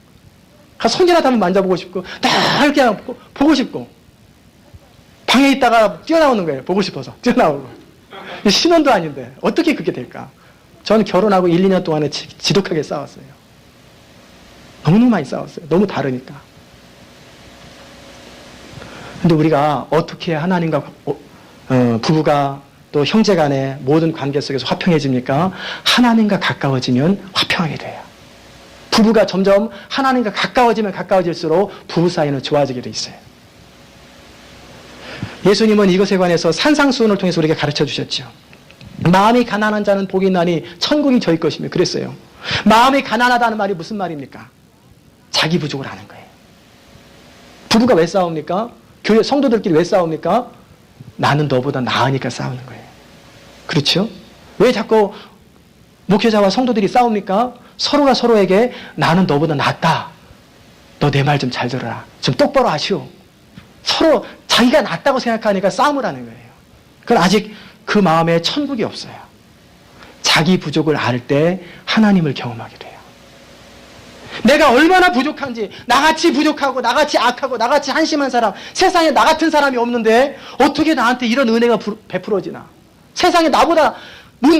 손이라도 한번 만져보고 싶고, 늘 그냥 보고 싶고, 방에 있다가 뛰어나오는 거예요. 보고 싶어서 뛰어나오고. 신혼도 아닌데 어떻게 그게 될까? 저는 결혼하고 1, 2년 동안에 지독하게 싸웠어요. 너무너무 많이 싸웠어요. 너무 다르니까. 근데 우리가 어떻게 하나님과 부부가 또 형제 간의 모든 관계 속에서 화평해집니까? 하나님과 가까워지면 화평하게 돼요. 부부가 점점 하나님과 가까워지면 가까워질수록 부부 사이는 좋아지게 돼 있어요. 예수님은 이것에 관해서 산상수훈을 통해서 우리에게 가르쳐 주셨죠. 마음이 가난한 자는 복이 있나니 천국이 저희 것이며 그랬어요. 마음이 가난하다는 말이 무슨 말입니까? 자기 부족을 아는 거예요. 부부가 왜 싸웁니까? 교회 성도들끼리 왜 싸웁니까? 나는 너보다 나으니까 싸우는 거예요. 그렇죠? 왜 자꾸 목회자와 성도들이 싸웁니까? 서로가 서로에게 나는 너보다 낫다. 너 내 말 좀 잘 들어라. 좀 똑바로 하시오. 서로 자기가 낫다고 생각하니까 싸움을 하는 거예요. 그건 아직 그 마음에 천국이 없어요. 자기 부족을 알 때 하나님을 경험하게 돼요. 내가 얼마나 부족한지, 나같이 부족하고 나같이 악하고 나같이 한심한 사람, 세상에 나 같은 사람이 없는데 어떻게 나한테 이런 은혜가 베풀어지나. 세상에 나보다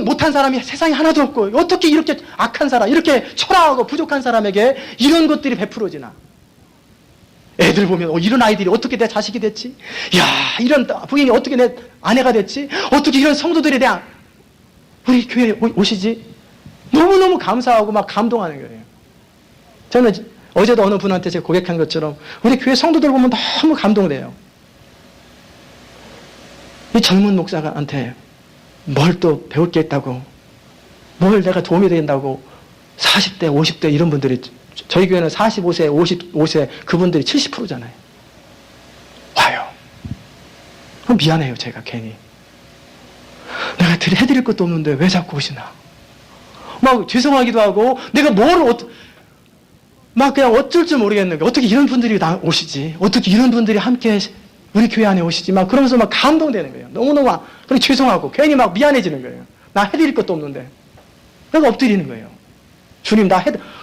못한 사람이 세상에 하나도 없고 어떻게 이렇게 악한 사람, 이렇게 초라하고 부족한 사람에게 이런 것들이 베풀어지나. 애들 보면 이런 아이들이 어떻게 내 자식이 됐지? 야, 이런 부인이 어떻게 내 아내가 됐지? 어떻게 이런 성도들이 우리 교회에 오시지? 너무너무 감사하고 막 감동하는 거예요. 저는 어제도 어느 분한테 제가 고백한 것처럼 우리 교회 성도들 보면 너무 감동돼요. 이 젊은 목사한테 뭘 또 배울 게 있다고, 뭘 내가 도움이 된다고 40대, 50대 이런 분들이, 저희 교회는 45세, 55세 그분들이 70%잖아요. 와요. 미안해요, 제가 괜히. 내가 해드릴 것도 없는데 왜 자꾸 오시나. 막 죄송하기도 하고, 내가 막 그냥 어쩔 줄 모르겠는 거예요. 어떻게 이런 분들이 오시지? 어떻게 이런 분들이 함께 우리 교회 안에 오시지? 막 그러면서 막 감동되는 거예요. 너무너무 그리고 죄송하고 괜히 막 미안해지는 거예요. 나 해드릴 것도 없는데. 내가 엎드리는 거예요. 주님,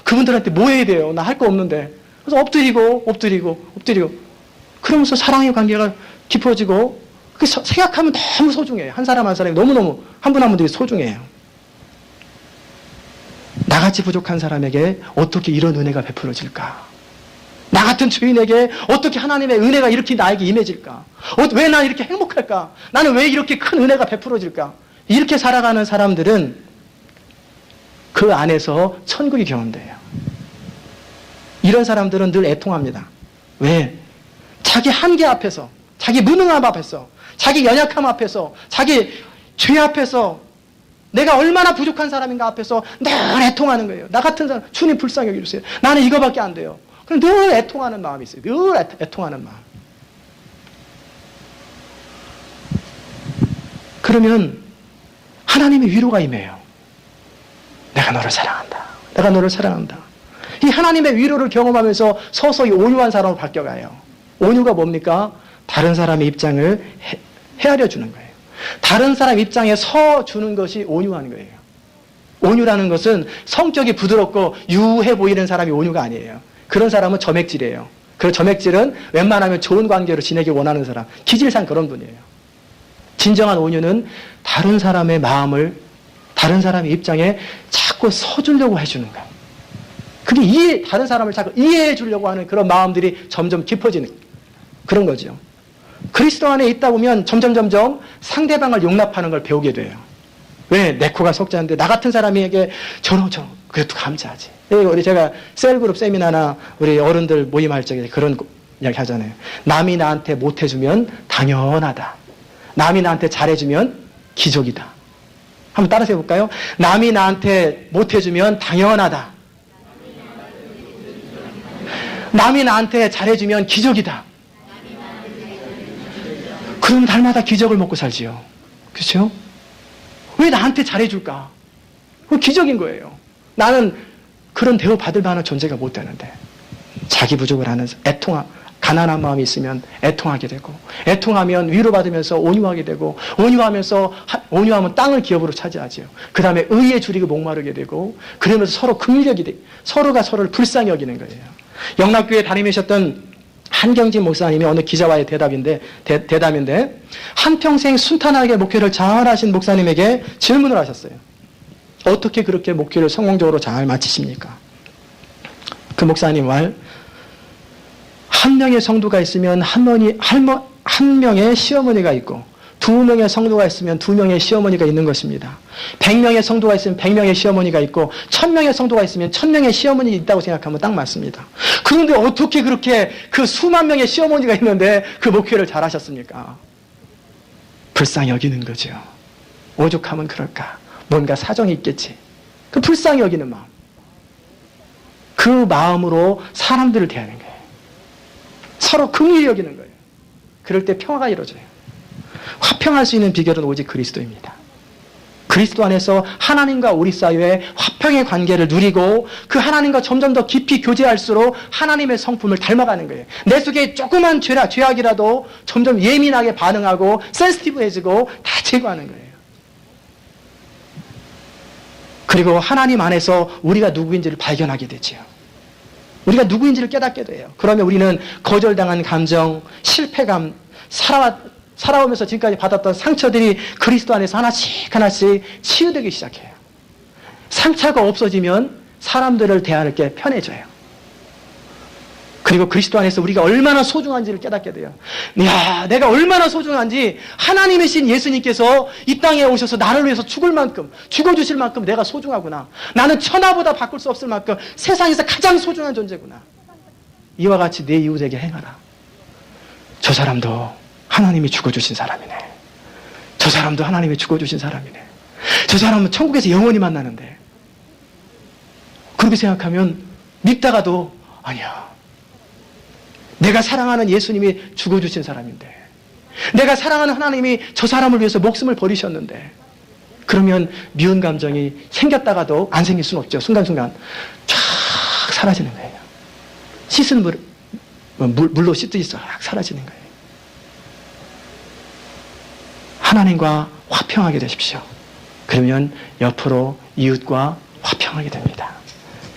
그분들한테 뭐 해야 돼요? 나 할 거 없는데. 그래서 엎드리고. 그러면서 사랑의 관계가 깊어지고, 생각하면 너무 소중해요. 한 사람 한 사람이 너무너무, 한 분 한 분들이 소중해요. 나같이 부족한 사람에게 어떻게 이런 은혜가 베풀어질까? 나 같은 죄인에게 어떻게 하나님의 은혜가 이렇게 나에게 임해질까? 왜 나 이렇게 행복할까? 나는 왜 이렇게 큰 은혜가 베풀어질까? 이렇게 살아가는 사람들은 그 안에서 천국이 경험돼요. 이런 사람들은 늘 애통합니다. 왜? 자기 한계 앞에서, 자기 무능함 앞에서, 자기 연약함 앞에서, 자기 죄 앞에서, 내가 얼마나 부족한 사람인가 앞에서 늘 애통하는 거예요. 나 같은 사람, 주님 불쌍히 여겨주세요. 나는 이거밖에 안 돼요. 그럼 늘 애통하는 마음이 있어요. 늘 애통하는 마음. 그러면 하나님의 위로가 임해요. 내가 너를 사랑한다. 내가 너를 사랑한다. 이 하나님의 위로를 경험하면서 서서히 온유한 사람으로 바뀌어가요. 온유가 뭡니까? 다른 사람의 입장을 헤아려 주는 거예요. 다른 사람 입장에 서 주는 것이 온유한 거예요. 온유라는 것은 성격이 부드럽고 유해 보이는 사람이 온유가 아니에요. 그런 사람은 점액질이에요. 그 점액질은 웬만하면 좋은 관계로 지내기 원하는 사람, 기질상 그런 분이에요. 진정한 온유는 다른 사람의 마음을 다른 사람의 입장에 자꾸 서주려고 해주는 거예요. 그게 다른 사람을 자꾸 이해해 주려고 하는 그런 마음들이 점점 깊어지는 그런 거죠. 그리스도 안에 있다 보면 점점 상대방을 용납하는 걸 배우게 돼요. 왜? 내 코가 속지 않는데 나 같은 사람에게 저런 그래도 감사하지. 우리 제가 셀그룹 세미나나 우리 어른들 모임할 적에 그런 이야기 하잖아요. 남이 나한테 못해주면 당연하다. 남이 나한테 잘해주면 기적이다. 한번 따라서 해볼까요? 남이 나한테 못해주면 당연하다. 남이 나한테 잘해주면 기적이다. 그럼 날마다 기적을 먹고 살지요. 그렇죠? 왜 나한테 잘해줄까? 그건 기적인 거예요. 나는 그런 대우 받을 만한 존재가 못 되는데 자기 부족을 하는 가난한 마음이 있으면 애통하게 되고 애통하면 위로받으면서 온유하게 되고 온유하면 땅을 기업으로 차지하지요. 그 다음에 의에 줄이고 목마르게 되고 그러면서 서로 긍휼력이 돼 서로가 서로를 불쌍히 여기는 거예요. 영락교회 다니셨던 한경진 목사님이 어느 기자와의 대담인데 한평생 순탄하게 목회를 잘하신 목사님에게 질문을 하셨어요. 어떻게 그렇게 목회를 성공적으로 잘 마치십니까? 그 목사님 말, 한 명의 성도가 있으면 한 명의 시어머니가 있고 2명의 성도가 있으면 2명의 시어머니가 있는 것입니다. 100명의 성도가 있으면 100명의 시어머니가 있고 1000명의 성도가 있으면 1000명의 시어머니 있다고 생각하면 딱 맞습니다. 그런데 어떻게 그렇게 그 수만 명의 시어머니가 있는데 그 목회를 잘하셨습니까? 불쌍히 여기는 거죠. 오죽하면 그럴까? 뭔가 사정이 있겠지. 그 불쌍히 여기는 마음. 그 마음으로 사람들을 대하는 거예요. 서로 긍휼히 여기는 거예요. 그럴 때 평화가 이루어져요. 화평할 수 있는 비결은 오직 그리스도입니다. 그리스도 안에서 하나님과 우리 사이에 화평의 관계를 누리고 그 하나님과 점점 더 깊이 교제할수록 하나님의 성품을 닮아가는 거예요. 내 속에 조그만 죄악이라도 점점 예민하게 반응하고 센시티브해지고 다 제거하는 거예요. 그리고 하나님 안에서 우리가 누구인지를 발견하게 되죠. 우리가 누구인지를 깨닫게 돼요. 그러면 우리는 거절당한 감정, 실패감, 살아오면서 지금까지 받았던 상처들이 그리스도 안에서 하나씩 치유되기 시작해요. 상처가 없어지면 사람들을 대하는 게 편해져요. 그리고 그리스도 안에서 우리가 얼마나 소중한지를 깨닫게 돼요. 이야, 내가 얼마나 소중한지 하나님이신 예수님께서 이 땅에 오셔서 나를 위해서 죽어주실 만큼 내가 소중하구나. 나는 천하보다 바꿀 수 없을 만큼 세상에서 가장 소중한 존재구나. 이와 같이 내 이웃에게 행하라. 저 사람도 하나님이 죽어주신 사람이네. 저 사람도 하나님이 죽어주신 사람이네. 저 사람은 천국에서 영원히 만나는데. 그렇게 생각하면 믿다가도 아니야. 내가 사랑하는 예수님이 죽어주신 사람인데. 내가 사랑하는 하나님이 저 사람을 위해서 목숨을 버리셨는데. 그러면 미운 감정이 생겼다가도 안 생길 수는 없죠. 순간순간 쫙 사라지는 거예요. 씻은 물로 씻듯이 싹 사라지는 거예요. 하나님과 화평하게 되십시오. 그러면 옆으로 이웃과 화평하게 됩니다.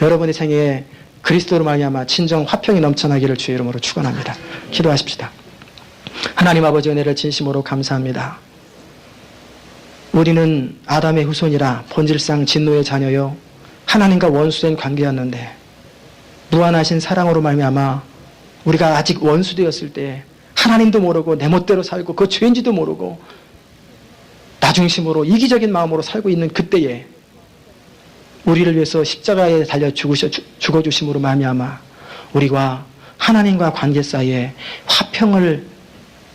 여러분의 생애에 그리스도로 말미암아 진정 화평이 넘쳐나기를 주의 이름으로 축원합니다. 기도하십시다. 하나님 아버지 은혜를 진심으로 감사합니다. 우리는 아담의 후손이라 본질상 진노의 자녀요 하나님과 원수된 관계였는데 무한하신 사랑으로 말미암아 우리가 아직 원수되었을 때 하나님도 모르고 내 멋대로 살고 그 죄인지도 모르고 나 중심으로 이기적인 마음으로 살고 있는 그때에 우리를 위해서 십자가에 달려 죽어주심으로 말미암아 우리와 하나님과 관계 사이에 화평을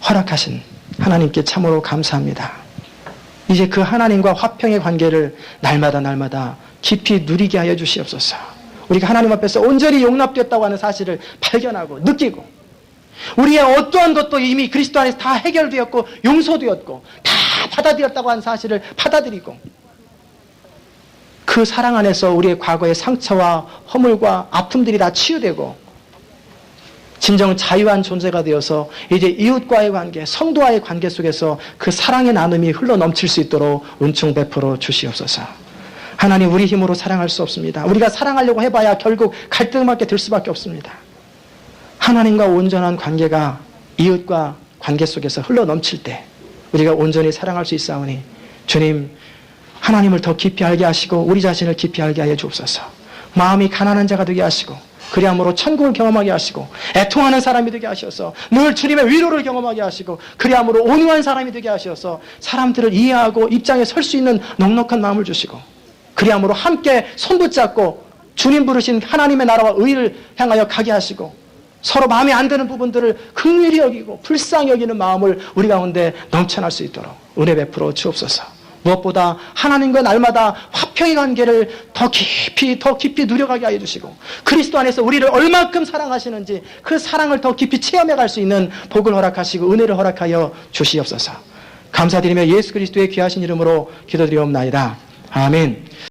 허락하신 하나님께 참으로 감사합니다. 이제 그 하나님과 화평의 관계를 날마다 깊이 누리게 하여 주시옵소서. 우리가 하나님 앞에서 온전히 용납되었다고 하는 사실을 발견하고 느끼고 우리의 어떠한 것도 이미 그리스도 안에서 다 해결되었고 용서되었고 다 받아들였다고 하는 사실을 받아들이고 그 사랑 안에서 우리의 과거의 상처와 허물과 아픔들이 다 치유되고 진정 자유한 존재가 되어서 이제 이웃과의 관계, 성도와의 관계 속에서 그 사랑의 나눔이 흘러 넘칠 수 있도록 은총 베풀어 주시옵소서. 하나님, 우리 힘으로 사랑할 수 없습니다. 우리가 사랑하려고 해봐야 결국 갈등밖에 될 수밖에 없습니다. 하나님과 온전한 관계가 이웃과 관계 속에서 흘러 넘칠 때 우리가 온전히 사랑할 수 있사오니 주님, 하나님을 더 깊이 알게 하시고 우리 자신을 깊이 알게 하여 주옵소서. 마음이 가난한 자가 되게 하시고 그리함으로 천국을 경험하게 하시고 애통하는 사람이 되게 하셔서 늘 주님의 위로를 경험하게 하시고 그리함으로 온유한 사람이 되게 하셔서 사람들을 이해하고 입장에 설 수 있는 넉넉한 마음을 주시고 그리함으로 함께 손붙잡고 주님 부르신 하나님의 나라와 의를 향하여 가게 하시고 서로 마음에 안 드는 부분들을 긍휼히 여기고 불쌍히 여기는 마음을 우리 가운데 넘쳐날 수 있도록 은혜 베풀어 주옵소서. 무엇보다 하나님과 날마다 화평의 관계를 더 깊이 누려가게 하여 주시고 그리스도 안에서 우리를 얼마큼 사랑하시는지 그 사랑을 더 깊이 체험해 갈 수 있는 복을 허락하시고 은혜를 허락하여 주시옵소서. 감사드리며 예수 그리스도의 귀하신 이름으로 기도드리옵나이다. 아멘.